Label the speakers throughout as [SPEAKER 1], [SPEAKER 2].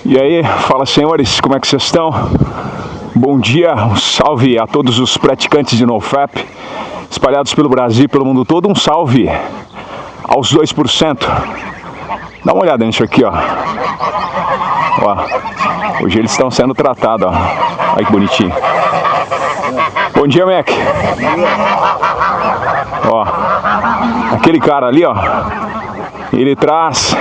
[SPEAKER 1] E aí, fala senhores, como é que vocês estão? Bom dia, um salve a todos os praticantes de NoFap espalhados pelo Brasil e pelo mundo todo. Um salve aos 2%. Dá uma olhada nisso aqui, ó. Hoje eles estão sendo tratados, ó. Olha que bonitinho. Bom dia, Mac. Ó, aquele cara ali, ó, ele traz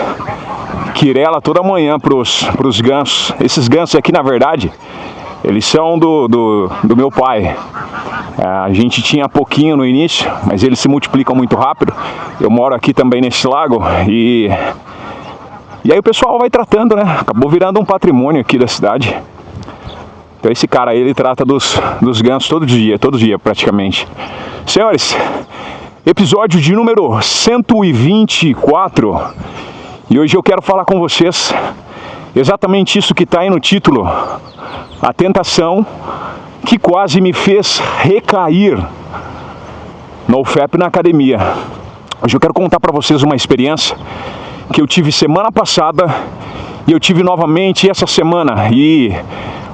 [SPEAKER 1] quirela toda manhã pros gansos. Esses gansos aqui, na verdade, eles são do meu pai. A gente tinha pouquinho no início, mas eles se multiplicam muito rápido. Eu moro aqui também nesse lago e aí o pessoal vai tratando, né? Acabou virando um patrimônio aqui da cidade. Então esse cara aí, ele trata dos gansos todo dia praticamente. Senhores, episódio de número 124. E hoje eu quero falar com vocês exatamente isso que está aí no título. A tentação que quase me fez recair no NoFap na academia. Hoje eu quero contar para vocês uma experiência que eu tive semana passada e eu tive novamente essa semana. E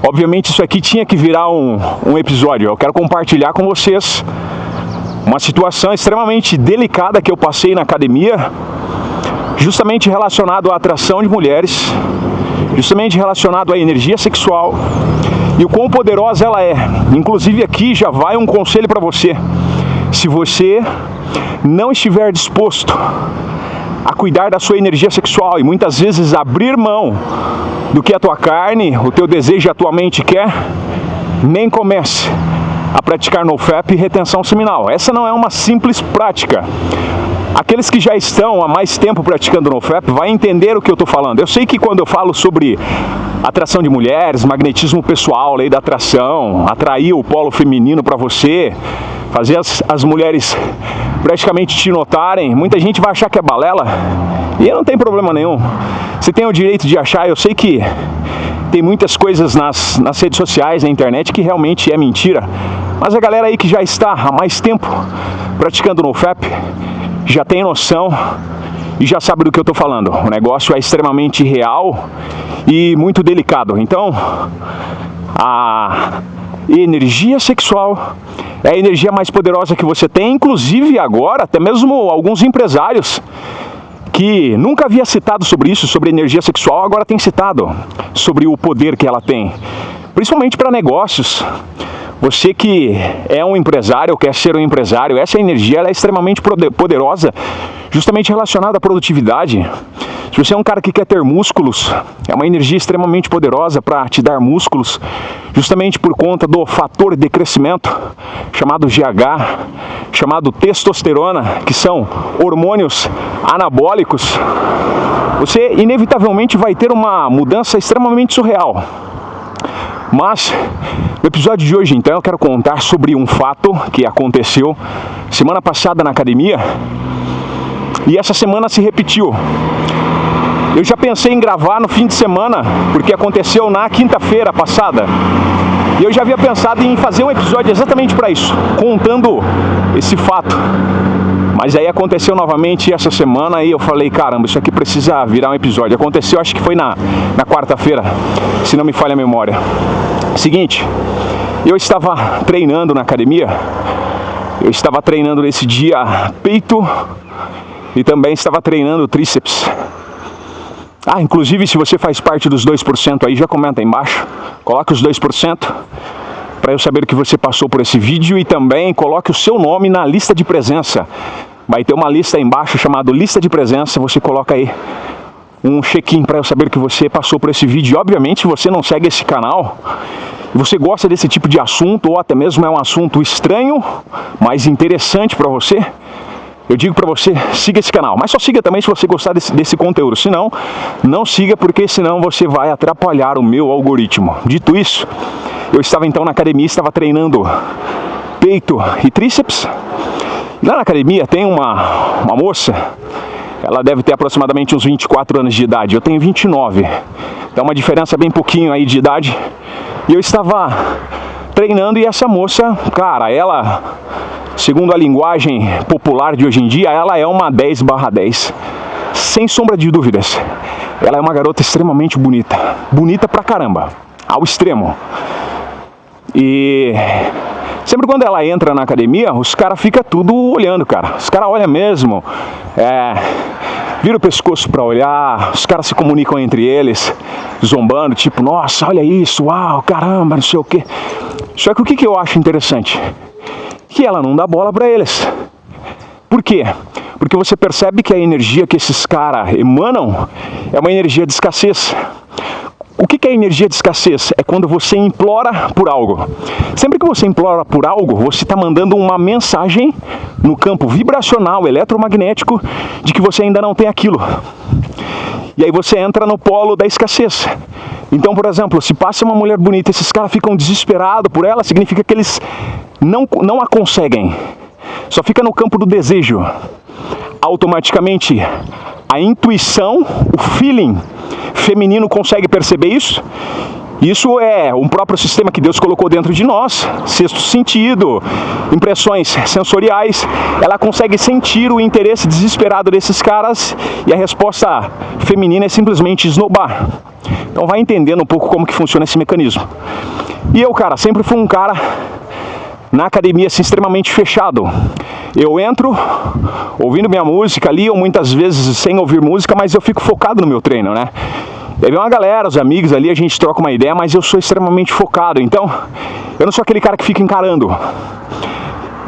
[SPEAKER 1] obviamente isso aqui tinha que virar um episódio. Eu quero compartilhar com vocês uma situação extremamente delicada que eu passei na academia, justamente relacionado à atração de mulheres, justamente relacionado à energia sexual e o quão poderosa ela é. Inclusive aqui já vai um conselho para você. Se você não estiver disposto a cuidar da sua energia sexual e muitas vezes abrir mão do que a tua carne, o teu desejo, a tua mente quer, nem comece a praticar NoFap e retenção seminal. Essa não é uma simples prática. Aqueles que já estão há mais tempo praticando NoFap vai entender o que eu estou falando. Eu sei que quando eu falo sobre atração de mulheres, magnetismo pessoal, lei da atração, atrair o polo feminino para você, fazer as mulheres praticamente te notarem, muita gente vai achar que é balela e não tem problema nenhum. Você tem o direito de achar. Eu sei que tem muitas coisas nas redes sociais, na internet, que realmente é mentira, mas a galera aí que já está há mais tempo praticando NoFap já tem noção e já sabe do que eu estou falando. O negócio é extremamente real e muito delicado. Então, a energia sexual é a energia mais poderosa que você tem. Inclusive agora, até mesmo alguns empresários que nunca havia citado sobre isso, sobre energia sexual, agora tem citado sobre o poder que ela tem, principalmente para negócios. Você que é um empresário, ou quer ser um empresário, essa energia ela é extremamente poderosa, justamente relacionada à produtividade. Se você é um cara que quer ter músculos, é uma energia extremamente poderosa para te dar músculos, justamente por conta do fator de crescimento, chamado GH, chamado testosterona, que são hormônios anabólicos. Você inevitavelmente vai ter uma mudança extremamente surreal. Mas, no episódio de hoje, então, eu quero contar sobre um fato que aconteceu semana passada na academia e essa semana se repetiu. Eu já pensei em gravar no fim de semana, porque aconteceu na quinta-feira passada. E eu já havia pensado em fazer um episódio exatamente para isso, contando esse fato. Mas aí aconteceu novamente essa semana e eu falei, caramba, isso aqui precisa virar um episódio. Aconteceu, acho que foi na quarta-feira, se não me falha a memória. Seguinte, eu estava treinando na academia, eu estava treinando nesse dia peito e também estava treinando tríceps. Inclusive, se você faz parte dos 2% aí, já comenta aí embaixo, coloque os 2% para eu saber que você passou por esse vídeo e também coloque o seu nome na lista de presença. Vai ter uma lista aí embaixo chamada lista de presença, você coloca aí um check-in para eu saber que você passou por esse vídeo. E, obviamente, se você não segue esse canal e você gosta desse tipo de assunto, ou até mesmo é um assunto estranho, mas interessante para você, eu digo para você, siga esse canal. Mas só siga também se você gostar desse conteúdo. Se não, não siga, porque senão você vai atrapalhar o meu algoritmo. Dito isso, eu estava então na academia, estava treinando peito e tríceps. Lá na academia tem uma moça, ela deve ter aproximadamente uns 24 anos de idade. Eu tenho 29, então uma diferença bem pouquinho aí de idade. E eu estava treinando e essa moça, cara, ela, segundo a linguagem popular de hoje em dia, ela é uma 10/10. sem sombra de dúvidas, ela é uma garota extremamente bonita. Bonita pra caramba, ao extremo. E sempre quando ela entra na academia, os caras ficam tudo olhando, cara. Os caras olham mesmo, vira o pescoço pra olhar, os caras se comunicam entre eles, zombando, tipo, nossa, olha isso, uau, caramba, não sei o quê. Só que o que eu acho interessante? Que ela não dá bola pra eles. Por quê? Porque você percebe que a energia que esses caras emanam é uma energia de escassez. O que é energia de escassez? É quando você implora por algo. Sempre que você implora por algo, você está mandando uma mensagem no campo vibracional, eletromagnético, de que você ainda não tem aquilo. E aí você entra no polo da escassez. Então, por exemplo, se passa uma mulher bonita e esses caras ficam desesperados por ela, significa que eles não a conseguem. Só fica no campo do desejo. Automaticamente, a intuição, o feeling feminino consegue perceber isso. Isso é um próprio sistema que Deus colocou dentro de nós, sexto sentido, impressões sensoriais. Ela consegue sentir o interesse desesperado desses caras e a resposta feminina é simplesmente esnobar. Então vai entendendo um pouco como que funciona esse mecanismo. E eu, cara, sempre fui um cara na academia assim, extremamente fechado. Eu entro ouvindo minha música ali, ou muitas vezes sem ouvir música, mas eu fico focado no meu treino, né? Aí vem uma galera, os amigos ali, a gente troca uma ideia, mas eu sou extremamente focado. Então, eu não sou aquele cara que fica encarando.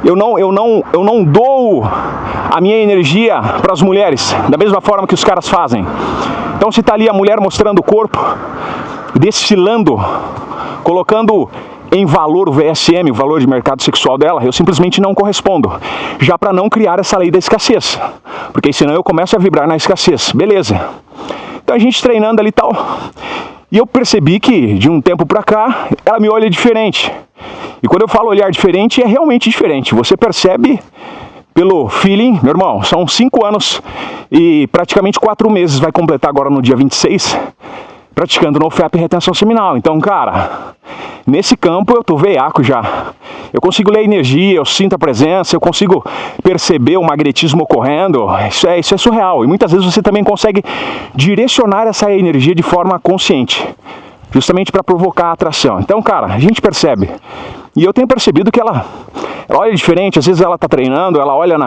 [SPEAKER 1] Eu não dou a minha energia para as mulheres, da mesma forma que os caras fazem. Então, se tá ali a mulher mostrando o corpo, desfilando, colocando em valor o VSM, o valor de mercado sexual dela, eu simplesmente não correspondo. Já para não criar essa lei da escassez. Porque senão eu começo a vibrar na escassez. Beleza. Então a gente treinando ali e tal. E eu percebi que de um tempo pra cá, ela me olha diferente. E quando eu falo olhar diferente, é realmente diferente. Você percebe pelo feeling, meu irmão, são 5 anos e praticamente 4 meses, vai completar agora no dia 26, praticando no FEP retenção seminal. Então, cara, nesse campo eu tô veiaco já. Eu consigo ler energia, eu sinto a presença, eu consigo perceber o magnetismo ocorrendo. Isso é surreal. E muitas vezes você também consegue direcionar essa energia de forma consciente, justamente para provocar a atração. Então, cara, a gente percebe. E eu tenho percebido que ela olha diferente. Às vezes ela tá treinando, ela olha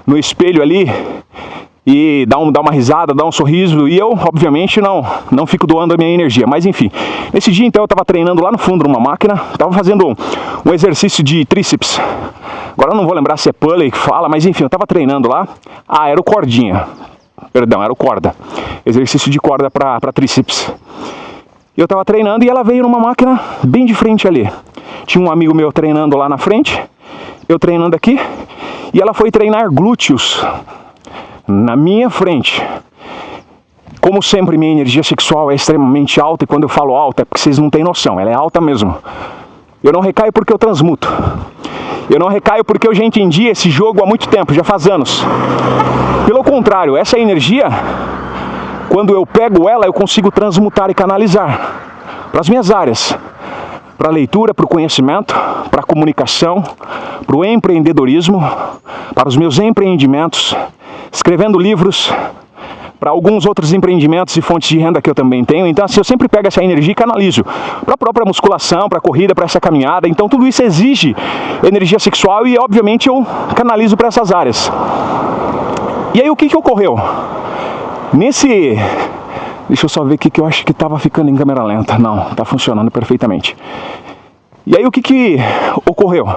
[SPEAKER 1] no espelho ali e dá uma risada, dá um sorriso, e eu, obviamente, não fico doando a minha energia. Mas enfim, nesse dia então eu estava treinando lá no fundo numa máquina, estava fazendo um exercício de tríceps. Agora eu não vou lembrar se é pulley que fala, mas enfim, eu estava treinando lá. Era o cordinha, perdão, era o corda, exercício de corda para tríceps. Eu estava treinando e ela veio numa máquina bem de frente ali. Tinha um amigo meu treinando lá na frente, eu treinando aqui, e ela foi treinar glúteos na minha frente. Como sempre, minha energia sexual é extremamente alta, e quando eu falo alta é porque vocês não têm noção, ela é alta mesmo. Eu não recaio porque eu transmuto. Eu não recaio porque eu já entendi esse jogo há muito tempo, já faz anos. Pelo contrário, essa energia, quando eu pego ela, eu consigo transmutar e canalizar para as minhas áreas. Para a leitura, para o conhecimento, para a comunicação, para o empreendedorismo, para os meus empreendimentos, escrevendo livros, para alguns outros empreendimentos e fontes de renda que eu também tenho. Então, assim, eu sempre pego essa energia e canalizo para a própria musculação, para a corrida, para essa caminhada. Então, tudo isso exige energia sexual e, obviamente, eu canalizo para essas áreas. E aí, o que ocorreu? Deixa eu só ver aqui que eu acho que estava ficando em câmera lenta. Não, está funcionando perfeitamente. E aí, o que ocorreu?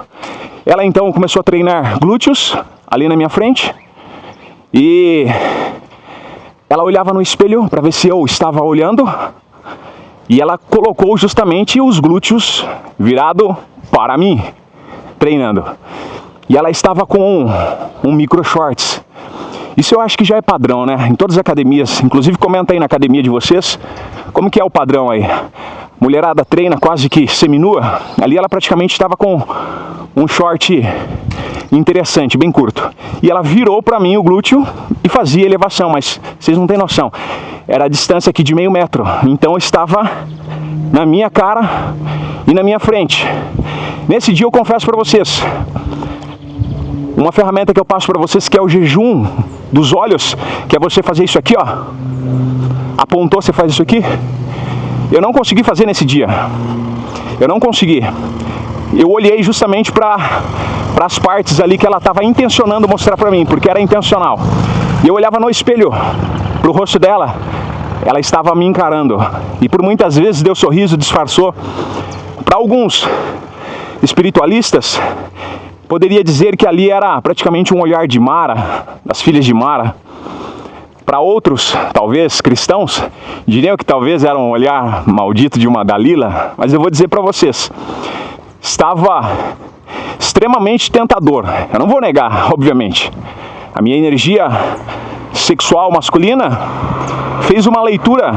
[SPEAKER 1] Ela, então, começou a treinar glúteos ali na minha frente. E ela olhava no espelho para ver se eu estava olhando, e ela colocou justamente os glúteos virado para mim, treinando. E ela estava com um micro shorts. Isso eu acho que já é padrão, né? Em todas as academias, inclusive comenta aí na academia de vocês, como que é o padrão aí? Mulherada treina quase que seminua, ali ela praticamente estava com um short interessante, bem curto. E ela virou para mim o glúteo e fazia elevação, mas vocês não têm noção. Era a distância aqui de meio metro. Então eu estava na minha cara e na minha frente. Nesse dia eu confesso para vocês, Uma ferramenta que eu passo para vocês que é o jejum dos olhos, que é você fazer isso aqui, ó. Apontou, você faz isso aqui. Eu não consegui fazer nesse dia. Eu não consegui. Eu olhei justamente para as partes ali que ela estava intencionando mostrar para mim, porque era intencional. E eu olhava no espelho, pro rosto dela, ela estava me encarando. E por muitas vezes deu sorriso, disfarçou. Para alguns espiritualistas, poderia dizer que ali era praticamente um olhar de Mara, das filhas de Mara. Para outros, talvez cristãos, diriam que talvez era um olhar maldito de uma Dalila, mas eu vou dizer para vocês, estava extremamente tentador. Eu não vou negar, obviamente. A minha energia sexual masculina fez uma leitura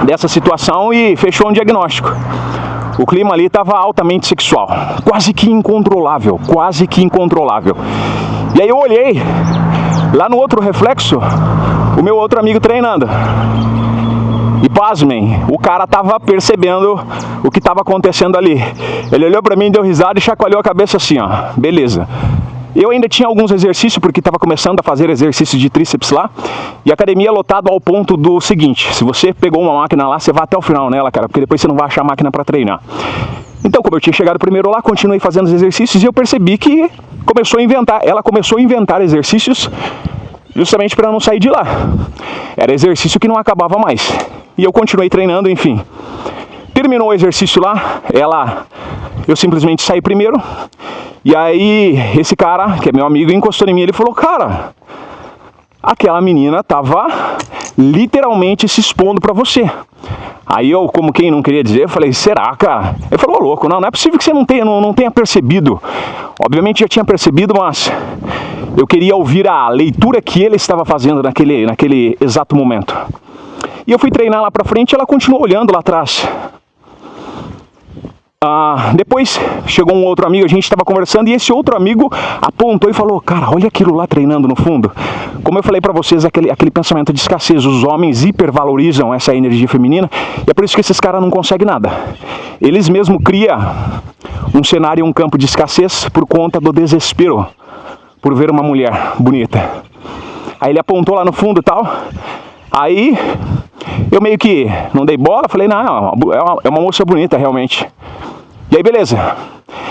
[SPEAKER 1] dessa situação e fechou um diagnóstico. O clima ali estava altamente sexual, quase que incontrolável, quase que incontrolável. E aí eu olhei, lá no outro reflexo, o meu outro amigo treinando. E pasmem, o cara tava percebendo o que estava acontecendo ali. Ele olhou para mim, deu risada e chacoalhou a cabeça assim, ó, beleza. Eu ainda tinha alguns exercícios, porque estava começando a fazer exercícios de tríceps lá. E a academia é lotada ao ponto do seguinte, se você pegou uma máquina lá, você vai até o final nela, cara, porque depois você não vai achar a máquina para treinar. Então, como eu tinha chegado primeiro lá, continuei fazendo os exercícios e eu percebi que ela começou a inventar exercícios justamente para não sair de lá. Era exercício que não acabava mais. E eu continuei treinando, enfim. Terminou o exercício lá, eu simplesmente saí primeiro. E aí, esse cara, que é meu amigo, encostou em mim e ele falou, cara, aquela menina tava literalmente se expondo pra você. Aí eu, como quem não queria dizer, eu falei, será, cara? Ele falou, ô louco, não é possível que você não tenha percebido. Obviamente já tinha percebido, mas eu queria ouvir a leitura que ele estava fazendo naquele exato momento. E eu fui treinar lá pra frente e ela continuou olhando lá atrás. Depois chegou um outro amigo, a gente estava conversando e esse outro amigo apontou e falou, cara, olha aquilo lá treinando no fundo. Como eu falei para vocês, aquele pensamento de escassez, os homens hipervalorizam essa energia feminina e é por isso que esses caras não conseguem nada. Eles mesmos criam um cenário, um campo de escassez por conta do desespero por ver uma mulher bonita. Aí ele apontou lá no fundo e tal, aí eu meio que não dei bola, falei, não, é uma moça bonita realmente. E aí beleza,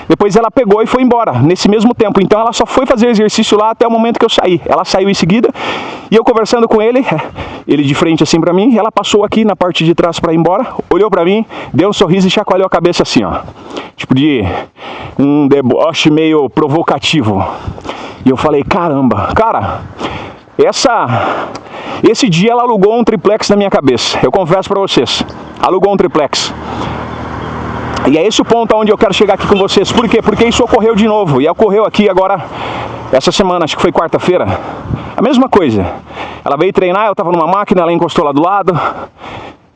[SPEAKER 1] depois ela pegou e foi embora, nesse mesmo tempo, então ela só foi fazer exercício lá até o momento que eu saí. Ela saiu em seguida, e eu conversando com ele de frente assim pra mim, ela passou aqui na parte de trás pra ir embora, olhou pra mim, deu um sorriso e chacoalhou a cabeça assim, ó, tipo de um deboche meio provocativo. E eu falei, caramba, cara, esse dia ela alugou um triplex na minha cabeça, eu confesso pra vocês, alugou um triplex. E é esse o ponto onde eu quero chegar aqui com vocês. Por quê? Porque isso ocorreu de novo. E ocorreu aqui agora, essa semana, acho que foi quarta-feira. A mesma coisa. Ela veio treinar, eu tava numa máquina, ela encostou lá do lado.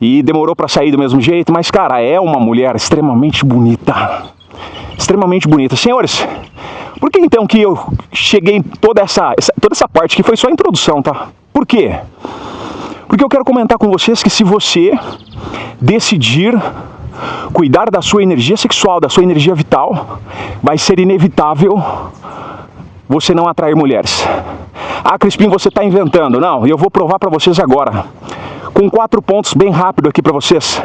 [SPEAKER 1] E demorou pra sair do mesmo jeito. Mas, cara, é uma mulher extremamente bonita. Extremamente bonita. Senhores, por que então que eu cheguei em toda essa parte que foi só a introdução, tá? Por quê? Porque eu quero comentar com vocês que se você decidir cuidar da sua energia sexual, da sua energia vital, vai ser inevitável você não atrair mulheres. Ah, Crispim, você está inventando. Não, eu vou provar para vocês agora, com 4 pontos bem rápido aqui para vocês,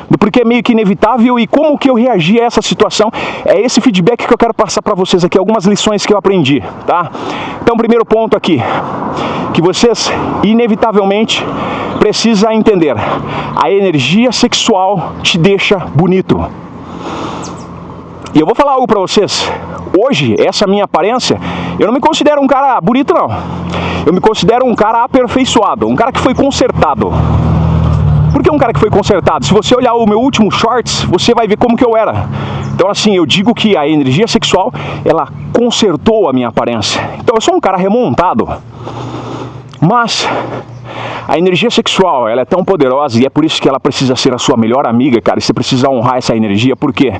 [SPEAKER 1] do porquê é meio que inevitável e como que eu reagi a essa situação. É esse feedback que eu quero passar para vocês aqui, algumas lições que eu aprendi, tá? Então, primeiro ponto aqui, que vocês inevitavelmente precisam entender: a energia sexual te deixa bonito. E eu vou falar algo pra vocês. Hoje, essa minha aparência, eu não me considero um cara bonito, não. Eu me considero um cara aperfeiçoado, um cara que foi consertado. Por que um cara que foi consertado? Se você olhar o meu último shorts, você vai ver como que eu era. Então assim, eu digo que a energia sexual, ela consertou a minha aparência. Então eu sou um cara remontado. Mas a energia sexual, ela é tão poderosa e é por isso que ela precisa ser a sua melhor amiga, cara. E você precisa honrar essa energia. Por quê?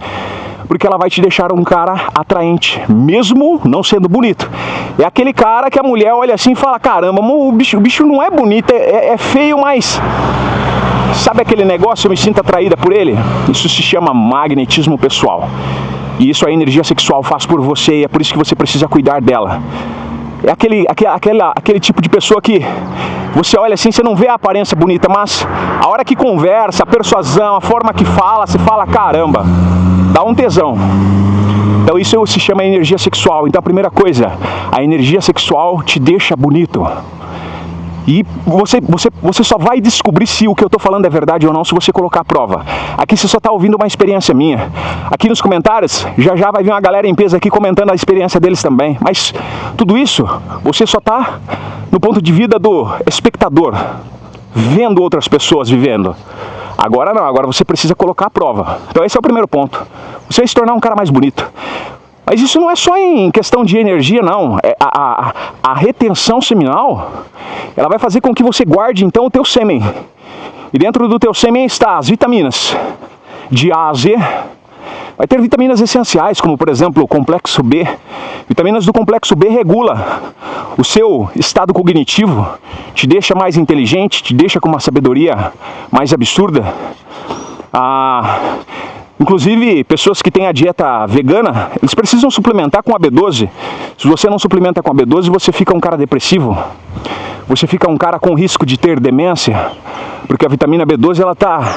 [SPEAKER 1] Porque ela vai te deixar um cara atraente, mesmo não sendo bonito. É aquele cara que a mulher olha assim e fala: caramba, o bicho não é bonito, é feio, mas Sabe aquele negócio, eu me sinto atraída por ele? Isso se chama magnetismo pessoal. E isso a energia sexual faz por você e é por isso que você precisa cuidar dela. É aquele tipo de pessoa que você olha assim, você não vê a aparência bonita, mas a hora que conversa, a persuasão, a forma que fala, você fala, caramba, dá um tesão. Então isso se chama energia sexual. Então a primeira coisa, a energia sexual te deixa bonito. E você só vai descobrir se o que eu estou falando é verdade ou não se você colocar a prova. Aqui você só está ouvindo uma experiência minha. Aqui nos comentários, já vai vir uma galera em peso aqui comentando a experiência deles também. Mas tudo isso, você só está no ponto de vista do espectador, vendo outras pessoas vivendo. Agora não, agora você precisa colocar a prova. Então esse é o primeiro ponto. Você vai se tornar um cara mais bonito. Mas isso não é só em questão de energia, não. A retenção seminal, ela vai fazer com que você guarde, então, o teu sêmen. E dentro do teu sêmen está as vitaminas de A a Z. Vai ter vitaminas essenciais, como, por exemplo, o complexo B. Vitaminas do complexo B regula o seu estado cognitivo, te deixa mais inteligente, te deixa com uma sabedoria mais absurda. Inclusive, pessoas que têm a dieta vegana, eles precisam suplementar com a B12. Se você não suplementa com a B12, você fica um cara depressivo. Você fica um cara com risco de ter demência, porque a vitamina B12 ela está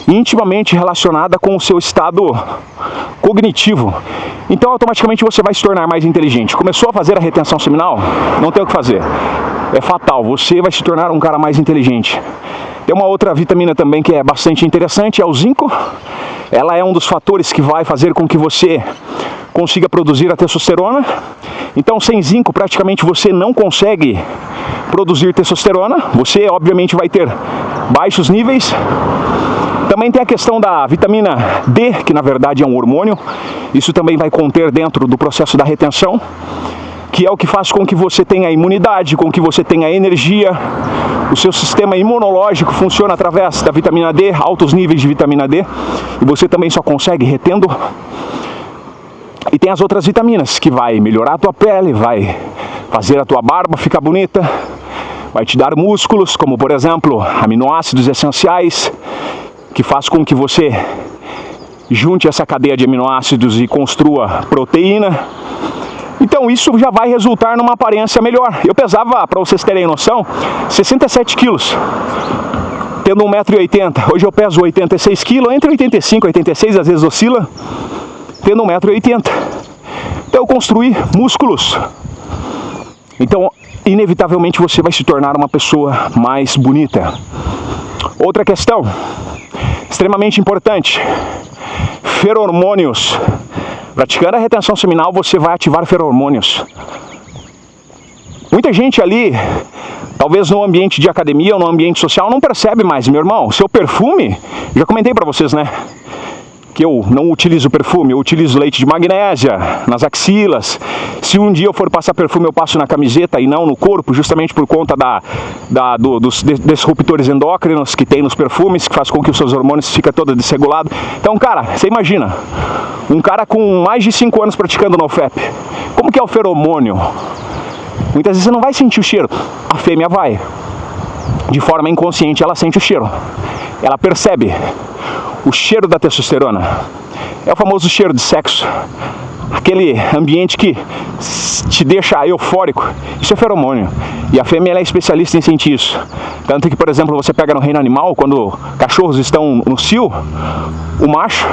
[SPEAKER 1] intimamente relacionada com o seu estado cognitivo. Então, automaticamente você vai se tornar mais inteligente. Começou a fazer a retenção seminal? Não tem o que fazer. É fatal, você vai se tornar um cara mais inteligente. Tem uma outra vitamina também que é bastante interessante, é o zinco. Ela é um dos fatores que vai fazer com que você consiga produzir a testosterona. Então, sem zinco, praticamente você não consegue produzir testosterona. Você, obviamente, vai ter baixos níveis. Também tem a questão da vitamina D, que na verdade é um hormônio. Isso também vai conter dentro do processo da retenção, que é o que faz com que você tenha imunidade, com que você tenha energia. O seu sistema imunológico funciona através da vitamina D, altos níveis de vitamina D, e você também só consegue retendo. E tem as outras vitaminas, que vai melhorar a tua pele, vai fazer a tua barba ficar bonita, vai te dar músculos, como por exemplo, aminoácidos essenciais, que faz com que você junte essa cadeia de aminoácidos e construa proteína. Então isso já vai resultar numa aparência melhor. Eu pesava, para vocês terem noção, 67 quilos, tendo 1,80 m. Hoje eu peso 86 quilos, entre 85 e 86, às vezes oscila, tendo 1,80 m. Então eu construí músculos. Então, inevitavelmente você vai se tornar uma pessoa mais bonita. Outra questão, extremamente importante, feromônios. Praticando a retenção seminal, você vai ativar feromônios. Muita gente ali, talvez no ambiente de academia ou no ambiente social, não percebe mais, meu irmão. Seu perfume, já comentei pra vocês, né? Que eu não utilizo perfume, eu utilizo leite de magnésia nas axilas. Se um dia eu for passar perfume, eu passo na camiseta e não no corpo, justamente por conta dos disruptores endócrinos que tem nos perfumes, que faz com que os seus hormônios fiquem todos desregulados. Então, cara, você imagina, um cara com mais de 5 anos praticando NoFap, como que é o feromônio? Muitas vezes você não vai sentir o cheiro, a fêmea vai. De forma inconsciente, ela sente o cheiro, ela percebe o cheiro da testosterona. É o famoso cheiro de sexo, aquele ambiente que te deixa eufórico. Isso é feromônio, e a fêmea ela é especialista em sentir isso. Tanto que, por exemplo, você pega no reino animal, quando cachorros estão no cio, o macho,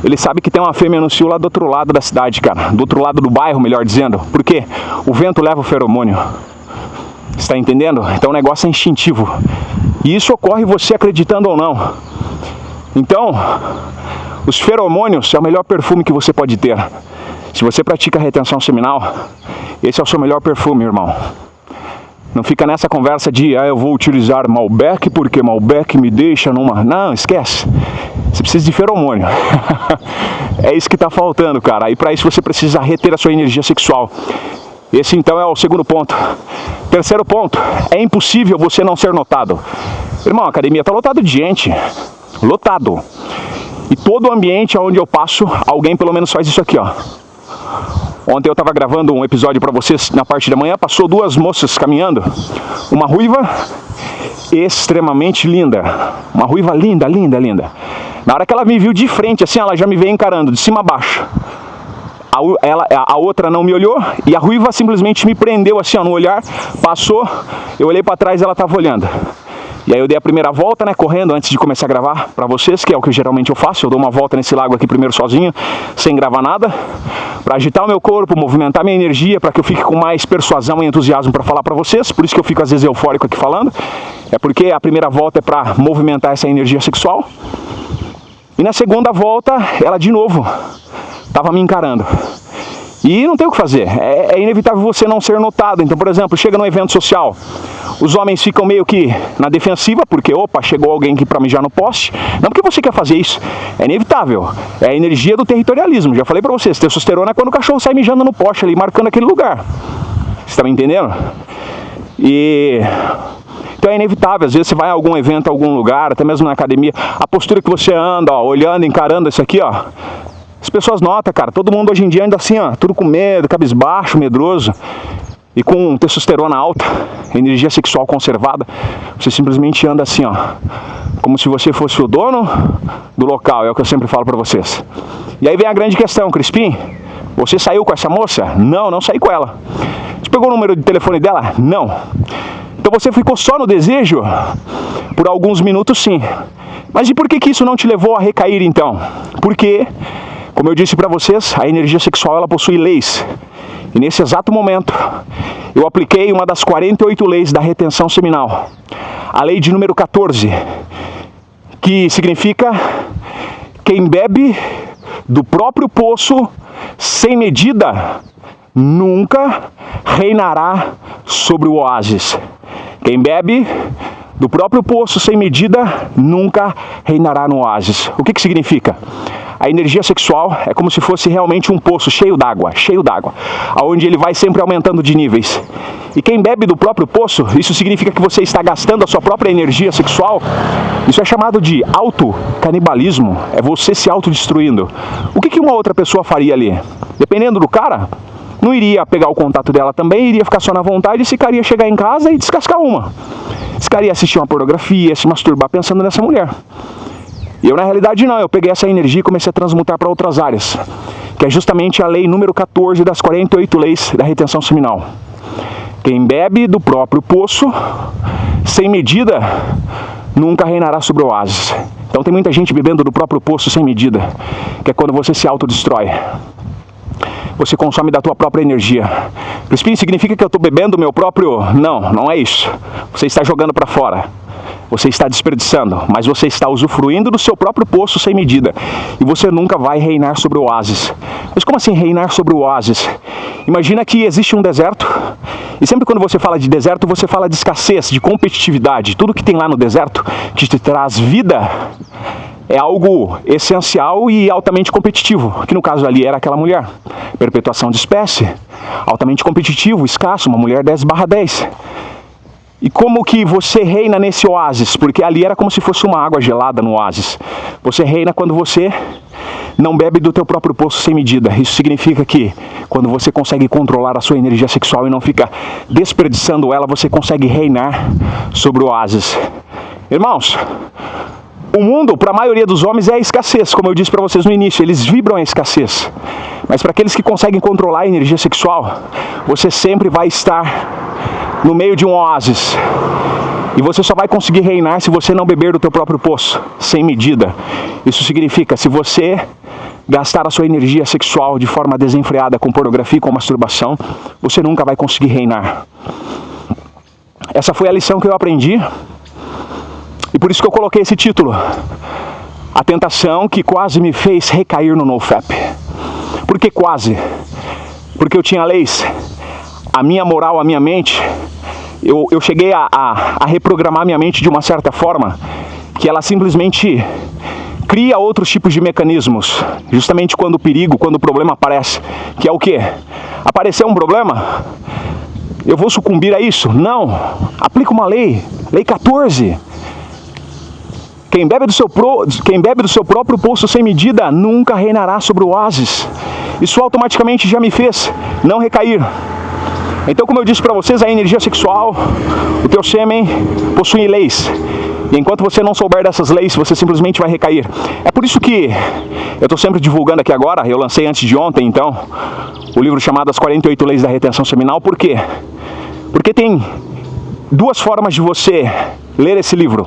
[SPEAKER 1] ele sabe que tem uma fêmea no cio lá do outro lado da cidade, cara, do outro lado do bairro, melhor dizendo. Por quê? O vento leva o feromônio. Está entendendo? Então o negócio é instintivo, e isso ocorre você acreditando ou não. Então, os feromônios é o melhor perfume que você pode ter. Se você pratica retenção seminal, esse é o seu melhor perfume, irmão. Não fica nessa conversa de, eu vou utilizar Malbec porque Malbec me deixa numa... Não, esquece. Você precisa de feromônio. É isso que está faltando, cara. E para isso você precisa reter a sua energia sexual. Esse então é o segundo ponto. Terceiro ponto, é impossível você não ser notado. Irmão, a academia está lotada de gente. Lotado. E todo o ambiente onde eu passo, alguém pelo menos faz isso aqui, ó. Ontem eu estava gravando um episódio para vocês na parte da manhã, passou duas moças caminhando, uma ruiva extremamente linda, uma ruiva linda, linda, linda. Na hora que ela me viu de frente, assim, ela já me veio encarando, de cima a baixo. A outra não me olhou e a ruiva simplesmente me prendeu assim, ó, no olhar, passou, eu olhei para trás e ela estava olhando. E aí eu dei a primeira volta, né, correndo antes de começar a gravar para vocês, que é o que geralmente eu faço. Eu dou uma volta nesse lago aqui primeiro sozinho, sem gravar nada, para agitar o meu corpo, movimentar minha energia, para que eu fique com mais persuasão e entusiasmo para falar para vocês. Por isso que eu fico às vezes eufórico aqui falando. É porque a primeira volta é para movimentar essa energia sexual. E na segunda volta, ela de novo estava me encarando. E não tem o que fazer, é inevitável você não ser notado. Então, por exemplo, chega num evento social, os homens ficam meio que na defensiva, porque, opa, chegou alguém aqui para mijar no poste. Não porque você quer fazer isso, é inevitável, é a energia do territorialismo. Já falei para vocês, testosterona é quando o cachorro sai mijando no poste ali, marcando aquele lugar. Você está me entendendo? Então é inevitável, às vezes você vai a algum evento, a algum lugar, até mesmo na academia, a postura que você anda, ó, olhando, encarando isso aqui, ó. As pessoas notam, cara, todo mundo hoje em dia anda assim, ó, tudo com medo, cabisbaixo, medroso. E com testosterona alta, energia sexual conservada, você simplesmente anda assim, ó, como se você fosse o dono do local, é o que eu sempre falo pra vocês. E aí vem a grande questão, Crispim, você saiu com essa moça? Não, não saí com ela. Você pegou o número de telefone dela? Não. Então você ficou só no desejo? Por alguns minutos, sim. Mas e por que isso não te levou a recair, então? Porque, como eu disse para vocês, a energia sexual ela possui leis. E nesse exato momento, eu apliquei uma das 48 leis da retenção seminal. A lei de número 14, que significa: quem bebe do próprio poço sem medida nunca reinará sobre o oásis. Quem bebe do próprio poço sem medida nunca reinará no oásis. O que significa? A energia sexual é como se fosse realmente um poço cheio d'água, onde ele vai sempre aumentando de níveis. E quem bebe do próprio poço, isso significa que você está gastando a sua própria energia sexual. Isso é chamado de autocanibalismo, é você se autodestruindo. O que uma outra pessoa faria ali? Dependendo do cara, não iria pegar o contato dela também, iria ficar só na vontade e esse cara ia chegar em casa e descascar uma. Esse cara ia assistir uma pornografia, se masturbar pensando nessa mulher. E eu, na realidade, não. Eu peguei essa energia e comecei a transmutar para outras áreas, que é justamente a lei número 14 das 48 leis da retenção seminal. Quem bebe do próprio poço, sem medida, nunca reinará sobre o oásis. Então tem muita gente bebendo do próprio poço sem medida, que é quando você se autodestrói. Você consome da tua própria energia. Crispim, significa que eu estou bebendo o meu próprio... Não, não é isso. Você está jogando para fora. Você está desperdiçando, mas você está usufruindo do seu próprio poço sem medida. E você nunca vai reinar sobre o oásis. Mas como assim reinar sobre o oásis? Imagina que existe um deserto, e sempre quando você fala de deserto, você fala de escassez, de competitividade. Tudo que tem lá no deserto, que te traz vida, é algo essencial e altamente competitivo. Que no caso ali era aquela mulher. Perpetuação de espécie, altamente competitivo, escasso, uma mulher 10/10. E como que você reina nesse oásis? Porque ali era como se fosse uma água gelada no oásis. Você reina quando você não bebe do teu próprio poço sem medida. Isso significa que quando você consegue controlar a sua energia sexual e não fica desperdiçando ela, você consegue reinar sobre o oásis. Irmãos, o mundo, para a maioria dos homens, é a escassez. Como eu disse para vocês no início, eles vibram a escassez. Mas para aqueles que conseguem controlar a energia sexual, você sempre vai estar no meio de um oásis. E você só vai conseguir reinar se você não beber do teu próprio poço, sem medida. Isso significa, se você gastar a sua energia sexual de forma desenfreada com pornografia e com masturbação, você nunca vai conseguir reinar. Essa foi a lição que eu aprendi. E por isso que eu coloquei esse título. A tentação que quase me fez recair no NoFap. Por que quase? Porque eu tinha leis. A minha moral, a minha mente, eu cheguei a reprogramar minha mente de uma certa forma que ela simplesmente cria outros tipos de mecanismos, justamente quando o perigo, quando o problema aparece, que é o quê? Apareceu um problema, eu vou sucumbir a isso? Não, aplica uma lei, lei 14. Quem bebe do seu próprio poço sem medida nunca reinará sobre o oásis. Isso automaticamente já me fez não recair. Então, como eu disse para vocês, a energia sexual, o teu sêmen possui leis. E enquanto você não souber dessas leis, você simplesmente vai recair. É por isso que eu estou sempre divulgando aqui agora, eu lancei antes de ontem, então, o livro chamado As 48 Leis da Retenção Seminal. Por quê? Porque tem duas formas de você ler esse livro.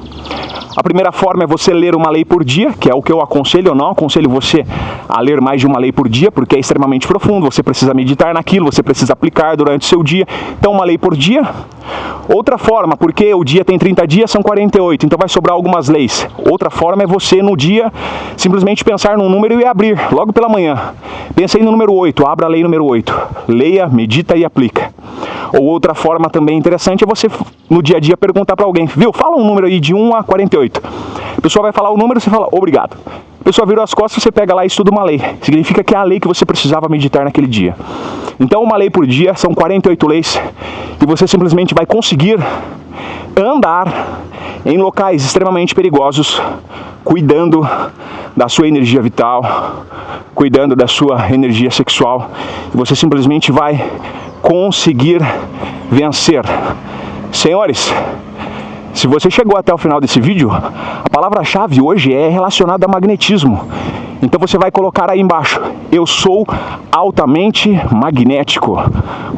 [SPEAKER 1] A primeira forma é você ler uma lei por dia, que é o que eu aconselho. Eu não aconselho você a ler mais de uma lei por dia, porque é extremamente profundo, você precisa meditar naquilo, você precisa aplicar durante o seu dia. Então, uma lei por dia. Outra forma, porque o dia tem 30 dias, são 48, então vai sobrar algumas leis. Outra forma é você, no dia, simplesmente pensar num número e abrir, logo pela manhã. Pensei no número 8, abra a lei número 8. Leia, medita e aplica. Ou outra forma também interessante é você, no dia a dia, perguntar para alguém, viu, fala um número aí de 1 a 48. A pessoa vai falar o número, você fala, obrigado. A pessoa virou as costas, você pega lá e estuda uma lei. Significa que é a lei que você precisava meditar naquele dia. Então, uma lei por dia, são 48 leis, e você simplesmente vai conseguir andar em locais extremamente perigosos, cuidando da sua energia vital, cuidando da sua energia sexual, e você simplesmente vai conseguir vencer. Senhores, se você chegou até o final desse vídeo, a palavra-chave hoje é relacionada a magnetismo. Então você vai colocar aí embaixo, eu sou altamente magnético.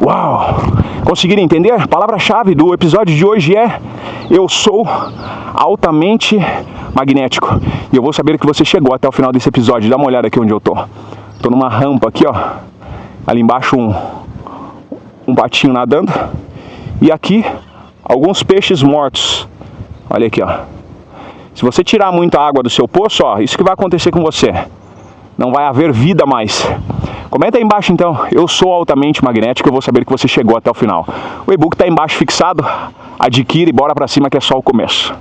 [SPEAKER 1] Uau! Conseguiram entender? A palavra-chave do episódio de hoje é, eu sou altamente magnético. E eu vou saber que você chegou até o final desse episódio. Dá uma olhada aqui onde eu tô. Tô numa rampa aqui, ó. Ali embaixo um patinho nadando. E aqui, alguns peixes mortos. Olha aqui, ó. Se você tirar muita água do seu poço, ó, isso que vai acontecer com você. Não vai haver vida mais. Comenta aí embaixo então, eu sou altamente magnético, eu vou saber que você chegou até o final. O e-book tá aí embaixo fixado, adquire, bora pra cima que é só o começo.